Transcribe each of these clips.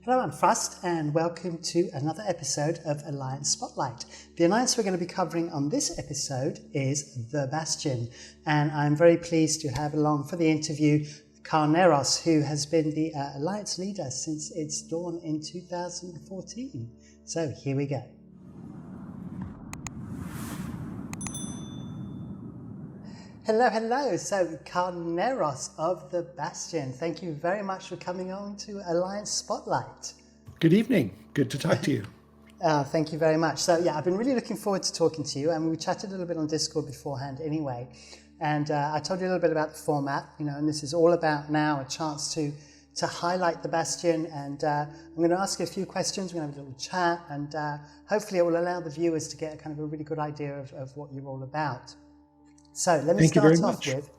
Hello, I'm Frost, and welcome to another episode of Alliance Spotlight. The alliance we're going to be covering on this episode is the Bastion, and I'm very pleased to have along for the interview Carneros, who has been the alliance leader since its dawn in 2014. So here we go. Hello. So Carneros of the Bastion, thank you very much for coming on to Alliance Spotlight. Good evening. Good to talk to you. Thank you very much. So yeah, I've been really looking forward to talking to you, and we chatted a little bit on Discord beforehand anyway. And I told you a little bit about the format, and this is all about now a chance to highlight the Bastion. And I'm going to ask you a few questions. We're going to have a little chat, and hopefully it will allow the viewers to get a kind of a really good idea of what you're all about. So let me start off with,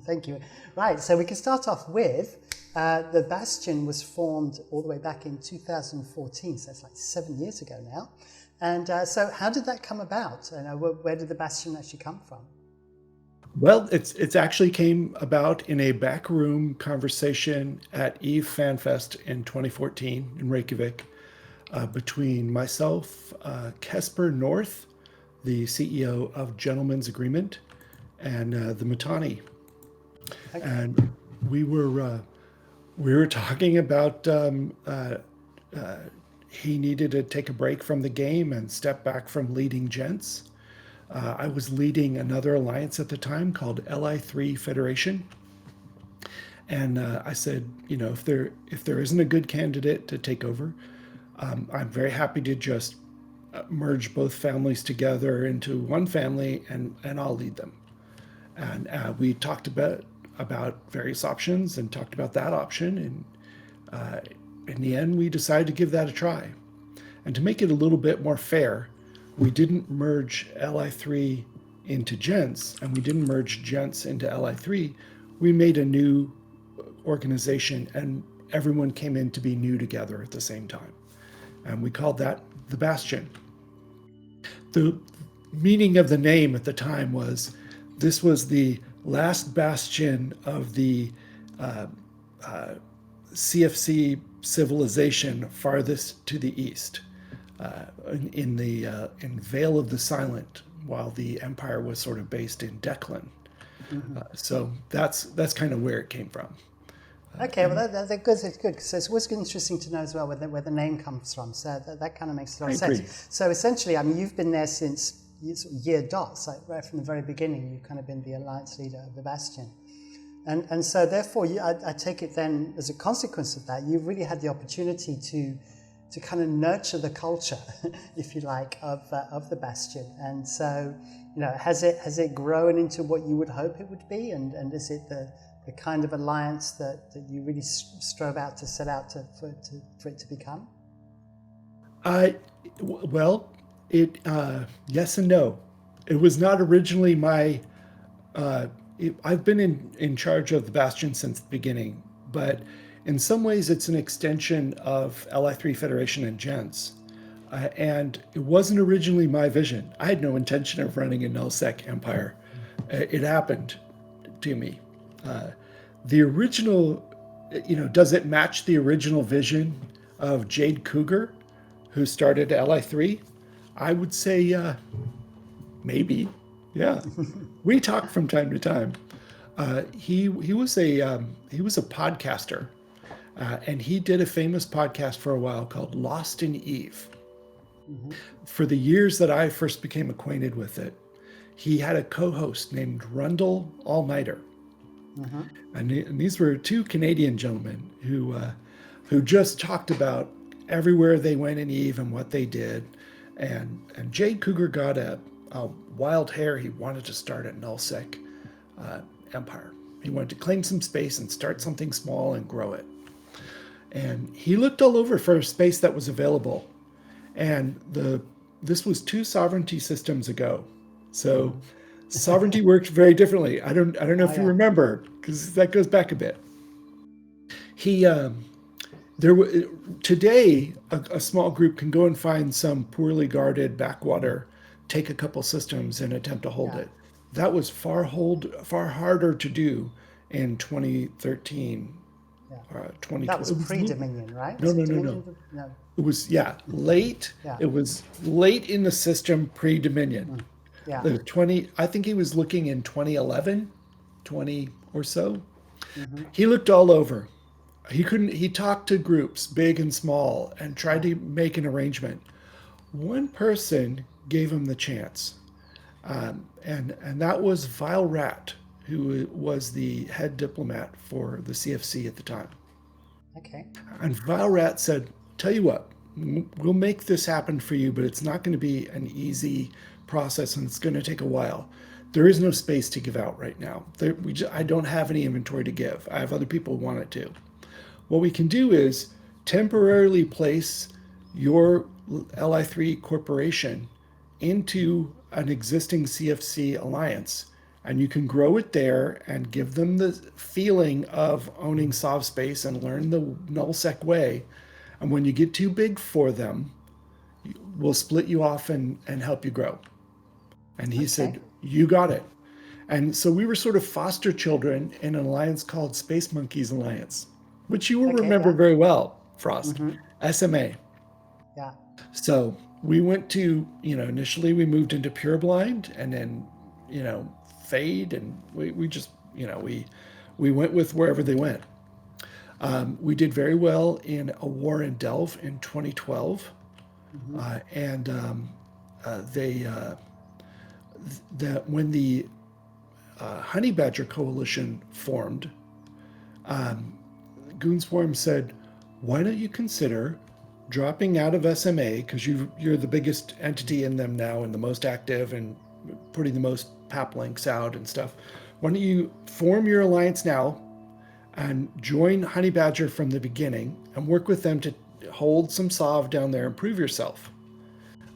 thank you. Right, so we can start off with, the Bastion was formed all the way back in 2014, so it's like 7 years ago now. And so how did that come about? Where did the Bastion actually come from? Well, it's actually came about in a backroom conversation at Eve FanFest in 2014 in Reykjavik between myself, Kesper North, the CEO of Gentleman's Agreement, and the Matani. Okay. And we were talking about he needed to take a break from the game and step back from leading gents. I was leading another alliance at the time called Li3 Federation. And I said, if there isn't a good candidate to take over, I'm very happy to just merge both families together into one family and I'll lead them. And we talked about various options and talked about that option. And in the end, we decided to give that a try. And to make it a little bit more fair, we didn't merge Li3 into Gents, and we didn't merge Gents into Li3. We made a new organization, and everyone came in to be new together at the same time. And we called that the Bastion. The meaning of the name at the time was this was the last bastion of the CFC civilization farthest to the east, in Vale of the Silent, while the empire was sort of based in Declan. Mm-hmm. So that's kind of where it came from. Okay, well that's good. It's good. So it's always interesting to know as well where the name comes from. So that kind of makes a lot of sense. So essentially, you've been there since year dots, like right from the very beginning. You've kind of been the alliance leader of the Bastion, and so therefore, I take it then as a consequence of that, you've really had the opportunity to kind of nurture the culture, if you like, of the Bastion. And so, has it grown into what you would hope it would be, and is it the kind of alliance that you really strove out to set out for it to become? Well, yes and no. It was not originally my. I've been in charge of the Bastion since the beginning, but in some ways it's an extension of Li3 Federation and Gents. And it wasn't originally my vision. I had no intention of running a nullsec empire. It happened to me. The original, does it match the original vision of Jade Cougar, who started Li3? I would say maybe, yeah. We talk from time to time. He was a podcaster, and he did a famous podcast for a while called Lost in Eve. Mm-hmm. For the years that I first became acquainted with it, he had a co-host named Rundle All-Nighter. Mm-hmm. And these were two Canadian gentlemen who just talked about everywhere they went in Eve and what they did. And Jade Cougar got a wild hair. He wanted to start a nullsec empire. He wanted to claim some space and start something small and grow it. And he looked all over for a space that was available. And this was 2 sovereignty systems ago. So sovereignty worked very differently. I don't know if you remember, because that goes back a bit. Today, a small group can go and find some poorly guarded backwater, take a couple systems and attempt to hold it. That was far harder to do in 2013 Yeah. That 2012. was pre-Dominion, right? No, Was it no, no, Dominion? no. No. It was, yeah, late. Yeah. It was late in the system pre-Dominion. Yeah. The 20, I think he was looking in 2011, 20 or so. He looked all over. He talked to groups, big and small, and tried to make an arrangement. One person gave him the chance, and that was Vile Rat, who was the head diplomat for the CFC at the time. Okay. And Vile Rat said, "Tell you what, we'll make this happen for you, but it's not going to be an easy process, and it's going to take a while. There is no space to give out right now. I don't have any inventory to give. I have other people who want it to. What we can do is temporarily place your Li3 corporation into an existing CFC alliance, and you can grow it there and give them the feeling of owning soft space and learn the nullsec way. And when you get too big for them, we'll split you off and help you grow." And he said, "You got it." And so we were sort of foster children in an alliance called Space Monkeys Alliance, which you will remember very well, Frost, SMA. Yeah. So we went to, initially we moved into Pure Blind, and then, Fade, and we just, we went with wherever they went. We did very well in a war in Delve in 2012. And when the Honey Badger Coalition formed, Goonswarm said, "Why don't you consider dropping out of SMA, because you're the biggest entity in them now and the most active and putting the most PAP links out and stuff. Why don't you form your alliance now and join Honey Badger from the beginning and work with them to hold some SOV down there and prove yourself.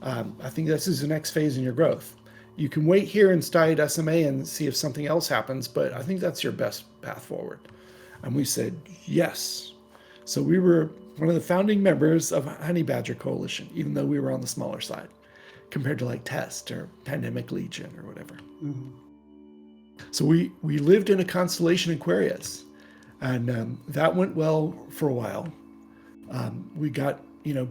I think this is the next phase in your growth. You can wait here and stay at SMA and see if something else happens, but I think that's your best path forward." And we said, yes. So we were one of the founding members of Honey Badger Coalition, even though we were on the smaller side compared to like Test or Pandemic Legion or whatever. So we lived in a constellation Aquarius, and that went well for a while. We got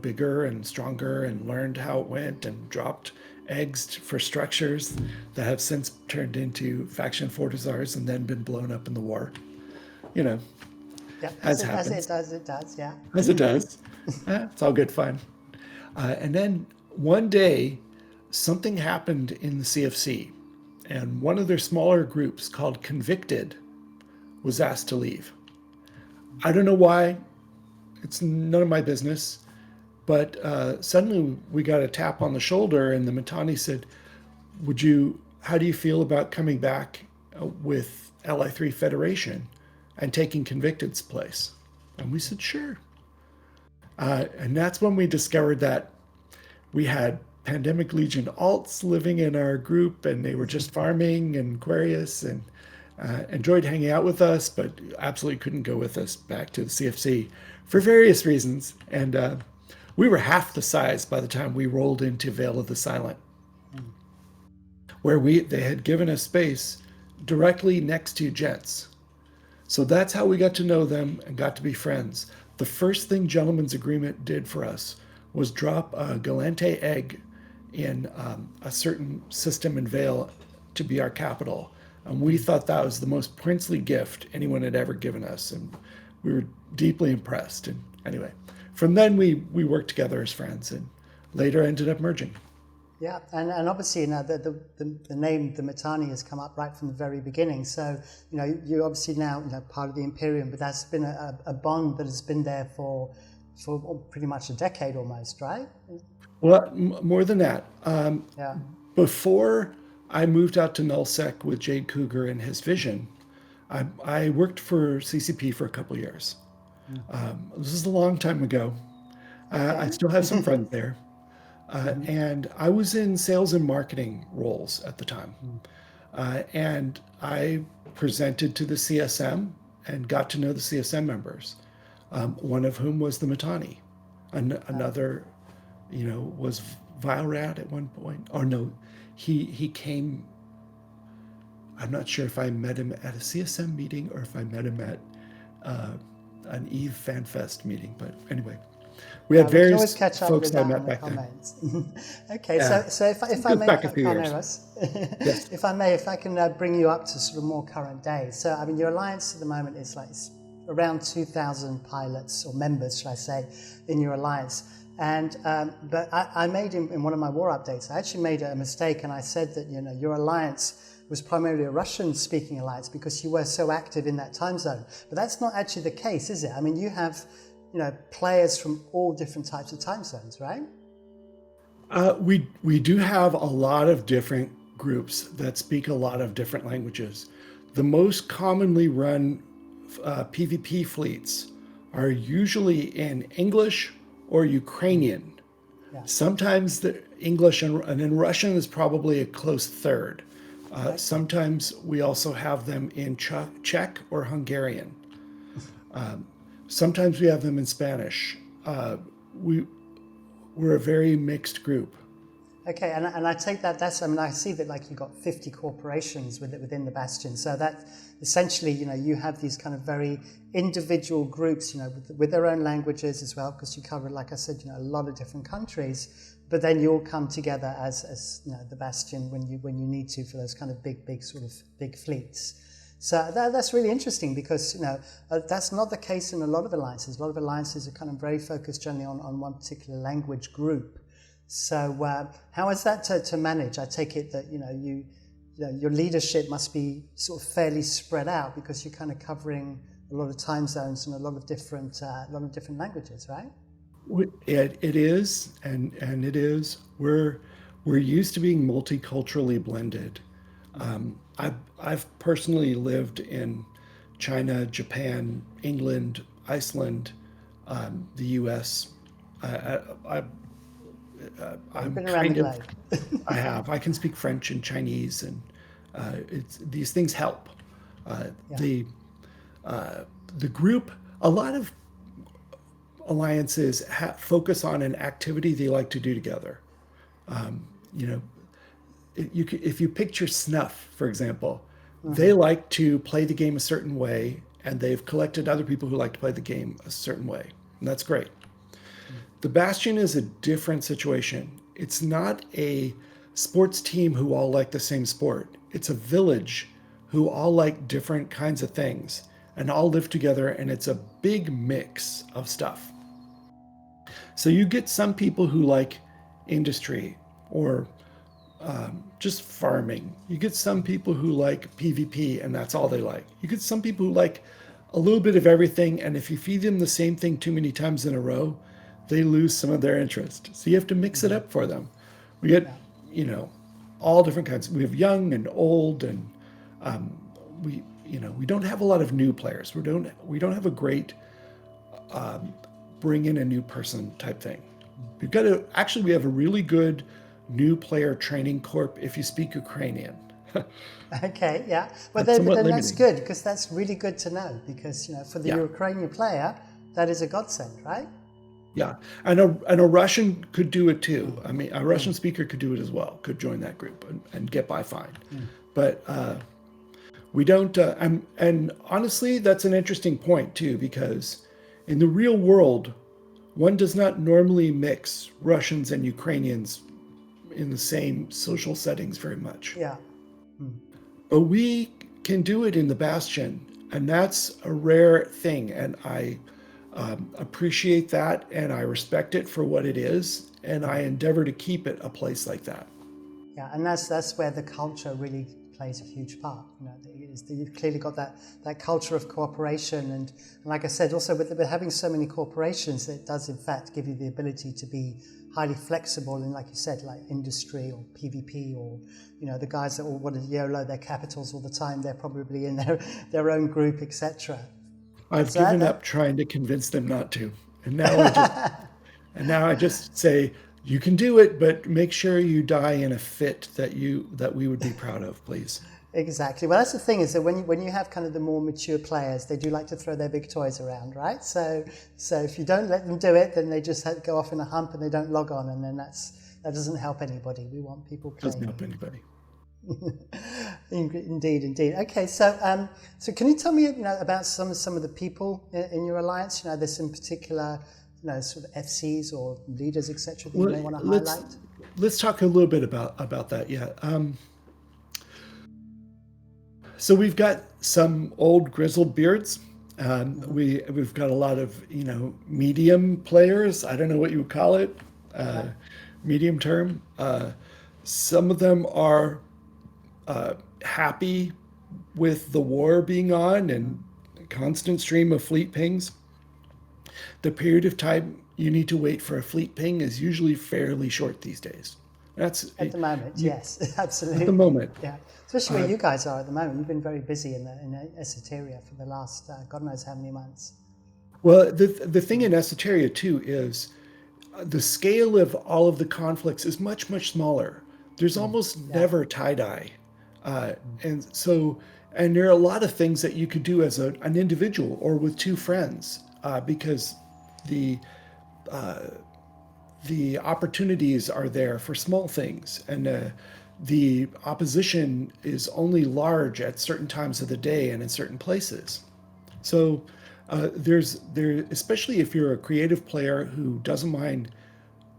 bigger and stronger and learned how it went and dropped eggs for structures that have since turned into faction fortizars and then been blown up in the war. Yeah. As it happens. it does, yeah. As it does. It's all good fun. And then one day, something happened in the CFC, and one of their smaller groups called Convicted was asked to leave. I don't know why. It's none of my business. But suddenly we got a tap on the shoulder, and the Mittani said, how do you feel about coming back with Li3 Federation and taking Convicted's place? And we said, sure. And that's when we discovered that we had Pandemic Legion alts living in our group, and they were just farming in Aquarius and enjoyed hanging out with us, but absolutely couldn't go with us back to the CFC for various reasons. And we were half the size by the time we rolled into Veil of the Silent, where they had given us space directly next to Gents. So that's how we got to know them and got to be friends. The first thing Gentleman's Agreement did for us was drop a Galante egg in a certain system in Veil to be our capital. And we thought that was the most princely gift anyone had ever given us. And we were deeply impressed. And anyway, from then we worked together as friends and later ended up merging. Yeah, and obviously the name the Mittani has come up right from the very beginning. So you're obviously now part of the Imperium, but that's been a bond that has been there for pretty much a decade almost, right? Well, more than that. Yeah. Before I moved out to Nullsec with Jade Cougar and his vision, I worked for CCP for a couple of years. This is a long time ago. I still have some friends there. And I was in sales and marketing roles at the time. And I presented to the CSM and got to know the CSM members, one of whom was the Mittani. Another, was Vile Rat at one point. Or no, he came, I'm not sure if I met him at a CSM meeting or if I met him at an Eve Fan Fest meeting. But anyway, we had We can various always catch up folks with that I that met on the back then. comments. Okay, Yeah, so if I goes may, back a few years. Carneros, Yes. if I may, if I can bring you up to sort of more current days. So, I mean, your alliance at the moment is like around 2,000 pilots or members, should I say, in your alliance. And but I made in one of my war updates, I actually made a mistake, and I said that your alliance was primarily a Russian-speaking alliance because you were so active in that time zone. But that's not actually the case, is it? I mean, you have players from all different types of time zones, right? We do have a lot of different groups that speak a lot of different languages. The most commonly run PvP fleets are usually in English or Ukrainian. Yeah. Sometimes the English and then Russian is probably a close third. Okay. Sometimes we also have them in Czech or Hungarian. Sometimes we have them in Spanish. We're a very mixed group. Okay, and I take that's, I mean, I see that like you've got 50 corporations within the Bastion. So that essentially, you have these kind of very individual groups, with their own languages as well, because you cover, like I said, a lot of different countries. But then you all come together as the Bastion when you need to for those kind of big sort of big fleets. So that's really interesting because that's not the case in a lot of alliances. A lot of alliances are kind of very focused generally on one particular language group. So how is that to manage? I take it that your leadership must be sort of fairly spread out because you're kind of covering a lot of time zones and a lot of different languages, right? It is, and it is. We're used to being multiculturally blended. I've personally lived in China, Japan, England, Iceland, the U.S. I'm been around the globe. I have. I can speak French and Chinese, and these things help. The group. A lot of alliances focus on an activity they like to do together. If you picture Snuff, for example, they like to play the game a certain way, and they've collected other people who like to play the game a certain way, and that's great. The Bastion is a different situation. It's not a sports team who all like the same sport. It's a village who all like different kinds of things and all live together, and it's a big mix of stuff. So you get some people who like industry or just farming. You get some people who like PvP and that's all they like. You get some people who like a little bit of everything, and if you feed them the same thing too many times in a row, they lose some of their interest. So you have to mix it up for them. We get, all different kinds. We have young and old, and we don't have a lot of new players. We don't have a great bring in a new person type thing. We have a really good new player training corp if you speak Ukrainian. Okay, yeah. Well, That's then that's good because that's really good to know because for the Yeah. Ukrainian player, that is a godsend, right? Yeah, and a Russian could do it too. I mean, a Russian speaker could do it as well. Could join that group and get by fine. But we don't. And honestly, that's an interesting point too, because in the real world, one does not normally mix Russians and Ukrainians in the same social settings very much. Yeah. But we can do it in the Bastion, and that's a rare thing. And I appreciate that, and I respect it for what it is, and I endeavor to keep it a place like that. Yeah, and that's where the culture really plays a huge part. You've clearly got that culture of cooperation, and like I said, also with having so many corporations, it does in fact give you the ability to be highly flexible in, like you said, like industry or PvP, or the guys that all want to YOLO their capitals all the time, they're probably in their own group, etc. I've given up trying to convince them not to, and now I just say, you can do it, but make sure you die in a fit that we would be proud of, please. Exactly. Well, that's the thing, is that when you have kind of the more mature players, they do like to throw their big toys around, right? So if you don't let them do it, then they just go off in a hump and they don't log on, and then that doesn't help anybody. We want people playing. Doesn't help anybody. Indeed, indeed. Okay, so can you tell me, about some of the people in your alliance? There's in particular, sort of FCs or leaders, etc., that you Well, may want to let's highlight. let's talk a little bit about that. Yeah. So we've got some old grizzled beards. We've got a lot of medium players. I don't know what you would call it. Yeah. Medium term. Some of them are happy with the war being on and constant stream of fleet pings. The period of time you need to wait for a fleet ping is usually fairly short these days. That's At the moment, you, yes, at the absolutely. moment. Yeah, especially where you guys are at the moment. You've been very busy in Esoteria for the last God knows how many months. Well, the thing in Esoteria too is the scale of all of the conflicts is much smaller. There's almost Yeah, never tie-dye, uh, and so and there are a lot of things that you could do as an individual or with two friends because the the opportunities are there for small things, and the opposition is only large at certain times of the day and in certain places. So especially if you're a creative player who doesn't mind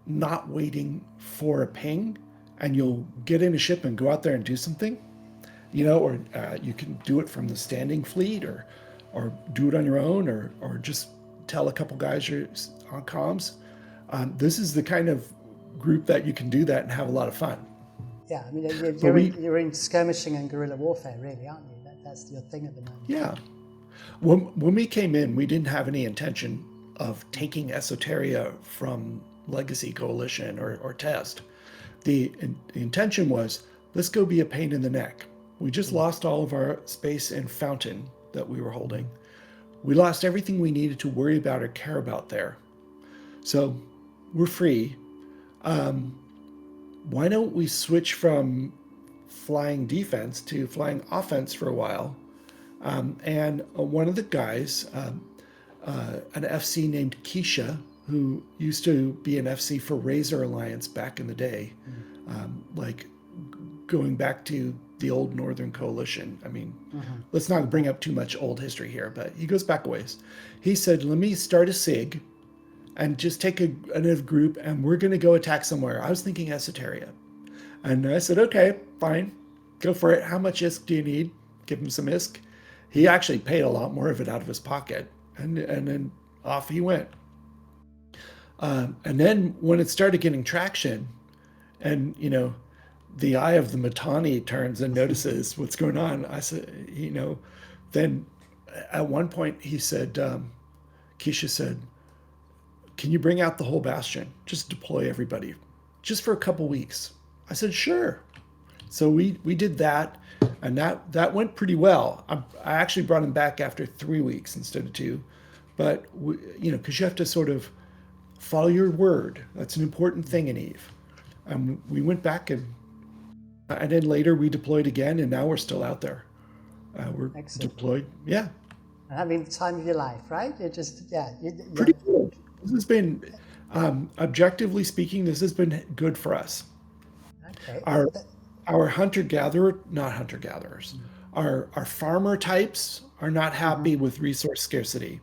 not waiting for a ping, and you'll get in a ship and go out there and do something, or you can do it from the standing fleet, or do it on your own, or just tell a couple guys you're on comms. This is the kind of group that you can do that and have a lot of fun. yeah. I mean, But you're in skirmishing and guerrilla warfare, really, aren't you? That's your thing at the moment. yeah, when we came in, we didn't have any intention of taking Esoteria from Legacy Coalition or Test. The intention was, let's go be a pain in the neck. We just lost all of our space in Fountain that we were holding. We lost everything we needed to worry about or care about there. So we're free. Why don't we switch from flying defense to flying offense for a while? And one of the guys, an FC named Keisha, who used to be an FC for Razor Alliance back in the day, like going back to the old Northern Coalition. I mean, let's not bring up too much old history here, but he goes back a ways. He said, let me start a SIG and just take another group, and we're going to go attack somewhere. I was thinking Esoteria. And I said, okay, fine, go for it. How much ISK do you need? Give him some ISK. He actually paid a lot more of it out of his pocket, and then off he went. And then when it started getting traction, and the eye of the Matani turns and notices what's going on, I said, then at one point he said, Keisha said, can you bring out the whole Bastion? Just deploy everybody, just for a couple weeks. I said, sure. So we did that, and that went pretty well. I actually brought him back after 3 weeks instead of 2, but because you have to sort of follow your word. That's an important thing in Eve. We went back, and then later we deployed again, and now we're still out there. We're Excellent. deployed. Yeah, And having the time of your life, right? You're just, yeah. pretty good. This has been, objectively speaking, this has been good for us. Okay. Our hunter-gatherer, not hunter-gatherers, our farmer types are not happy with resource scarcity.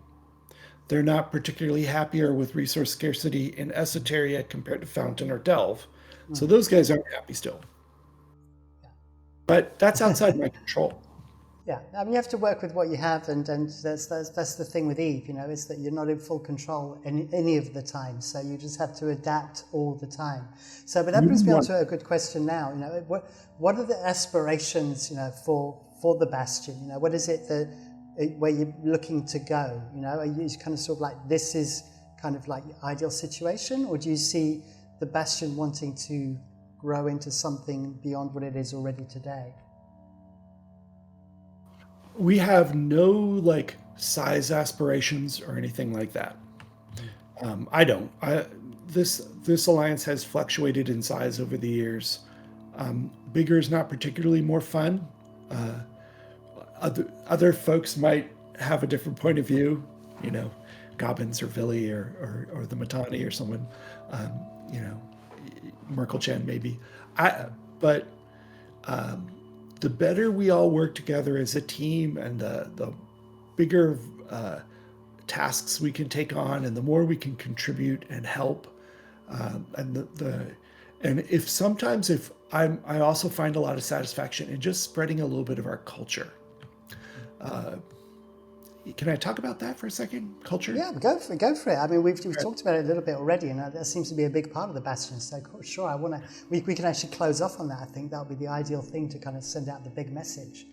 They're not particularly happier with resource scarcity in Esoteria compared to Fountain or Delve. So those guys aren't happy still. But that's outside my control. Yeah, I mean, you have to work with what you have, and that's the thing with Eve, is that you're not in full control any of the time, so you just have to adapt all the time. So, but that brings me on to a good question now. What are the aspirations, for the Bastion? What is it that where you're looking to go? Are you kind of sort of like, this is kind of like the ideal situation, or do you see the Bastion wanting to grow into something beyond what it is already today? We have no size aspirations or anything like that. I don't. This alliance has fluctuated in size over the years. Bigger is not particularly more fun. Other folks might have a different point of view. Gobbins or Villy or the Matani or someone. Merkel Chen maybe. But the better we all work together as a team, and the bigger tasks we can take on, and the more we can contribute and help. And and if sometimes if I also find a lot of satisfaction in just spreading a little bit of our culture. Can I talk about that for a second? Culture? Yeah, go for it. Go for it. I mean, we've talked about it a little bit already, and that seems to be a big part of the Bastion. So sure, I want to. We can actually close off on that. I think that would be the ideal thing to kind of send out the big message.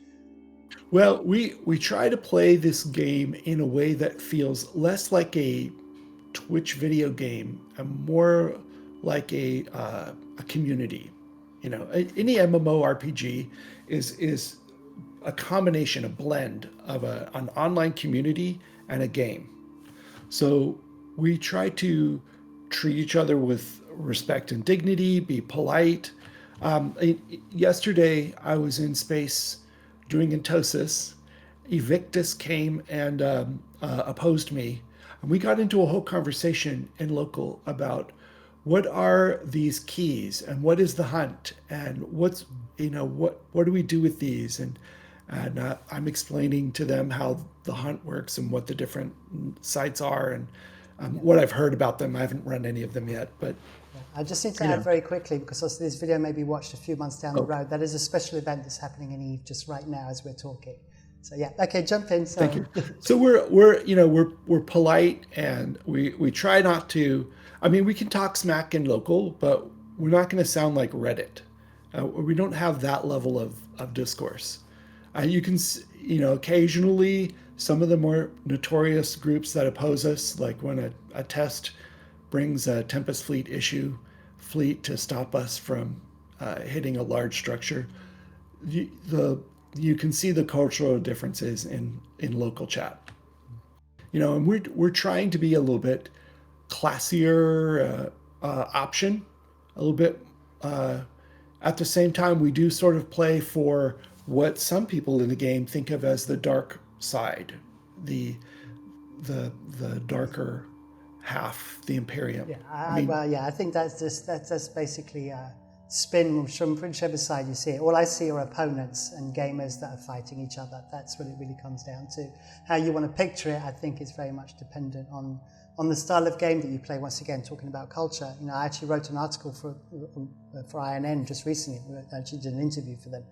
Well, we try to play this game in a way that feels less like a Twitch video game and more like a community. You know, any MMORPG is a combination, a blend of an online community and a game. So we try to treat each other with respect and dignity, be polite. Yesterday, I was in space doing Entosis. Evictus came and opposed me. And we got into a whole conversation in local about what are these keys and what is the hunt and what do we do with these, and I'm explaining to them how the hunt works and what the different sites are, and what I've heard about them. I haven't run any of them yet, but I just need to add very quickly, because this video may be watched a few months down the road. That is a special event that's happening in Eve just right now as we're talking. So yeah, okay, jump in. So. Thank you. So we're polite, and we try not to. I mean, we can talk smack in local, but we're not going to sound like Reddit. We don't have that level of discourse. You can, occasionally some of the more notorious groups that oppose us, like when a test brings a Tempest fleet to stop us from hitting a large structure, you can see the cultural differences in local chat. And we're trying to be a little bit classier option, a little bit. At the same time, we do sort of play for what some people in the game think of as the dark side, the darker half, the Imperium. Yeah, I think that's basically spin from whichever side you see it. All I see are opponents and gamers that are fighting each other. That's what it really comes down to. How you want to picture it, I think, is very much dependent on the style of game that you play. Once again, talking about culture, I actually wrote an article for INN just recently. I actually did an interview for them.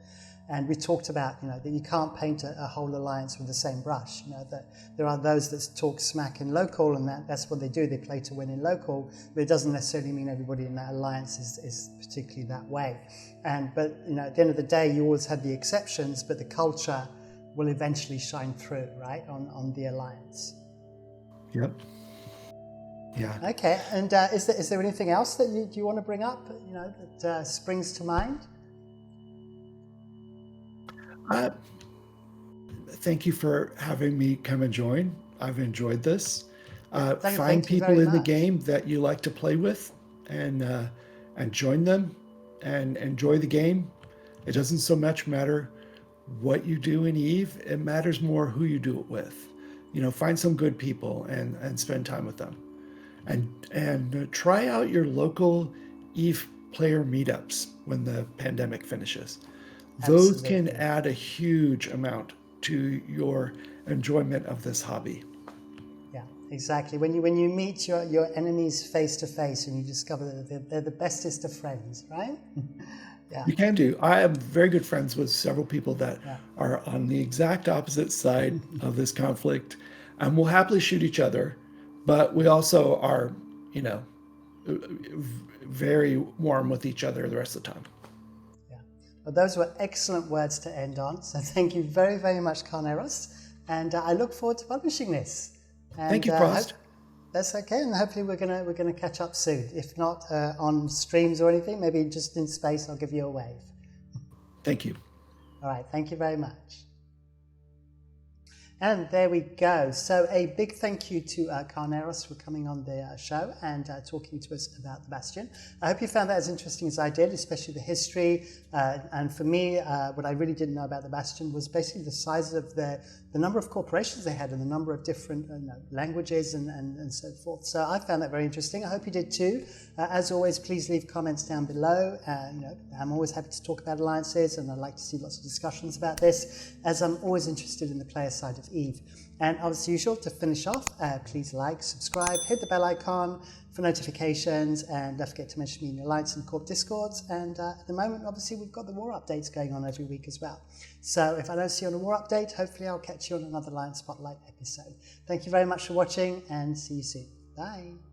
And we talked about, that you can't paint a whole alliance with the same brush. That there are those that talk smack in local, and that's what they do. They play to win in local, but it doesn't necessarily mean everybody in that alliance is particularly that way. But at the end of the day, you always have the exceptions, but the culture will eventually shine through, right, on the alliance. Yep. Yeah. Okay. And is there anything else that you want to bring up? That springs to mind. Thank you for having me come and join. I've enjoyed this. Find Thank you people very in the much. game that you like to play with, and join them and enjoy the game. It doesn't so much matter what you do in Eve. It matters more who you do it with. Find some good people and spend time with them, and try out your local Eve player meetups when the pandemic finishes. Those can add a huge amount to your enjoyment of this hobby. Yeah, exactly. When you meet your enemies face to face, and you discover that they're the bestest of friends, right? Yeah. You can do. I am very good friends with several people that are on the exact opposite side of this conflict, and we'll happily shoot each other, but we also are, very warm with each other the rest of the time. Well, those were excellent words to end on. So thank you very, very much, Carneros. And I look forward to publishing this. And, thank you, Prost. That's okay. And hopefully we're gonna catch up soon. If not on streams or anything, maybe just in space, I'll give you a wave. Thank you. All right. Thank you very much. And there we go. So a big thank you to Carneros for coming on the show and talking to us about the Bastion. I hope you found that as interesting as I did, especially the history. And for me, what I really didn't know about the Bastion was basically the size of the number of corporations they had and the number of different languages and so forth. So I found that very interesting. I hope you did too. As always, please leave comments down below. I'm always happy to talk about alliances, and I'd like to see lots of discussions about this, as I'm always interested in the player side of EVE. And as usual, to finish off, please like, subscribe, hit the bell icon for notifications, and don't forget to mention me in your Alliance and Corp Discords. And at the moment, obviously, we've got the war updates going on every week as well. So if I don't see you on a war update, hopefully I'll catch you on another Alliance Spotlight episode. Thank you very much for watching, and see you soon. Bye.